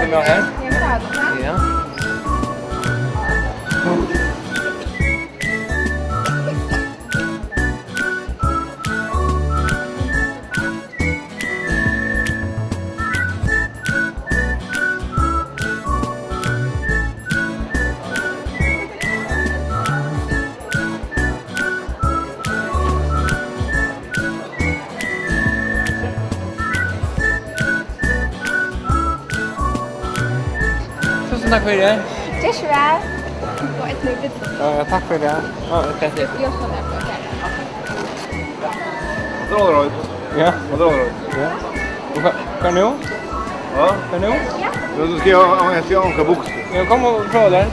vill ha här? Ja. Tusen tack för det. Joshua. Och ett litet. Ja, tack för det. Ja, okej. Jag ska där på det. Dra ut. Ja. Vad drar ut? Ja. Och kanon? Ja. Kanon? Ja. Då ska jag åka box. Jag kommer och prova där.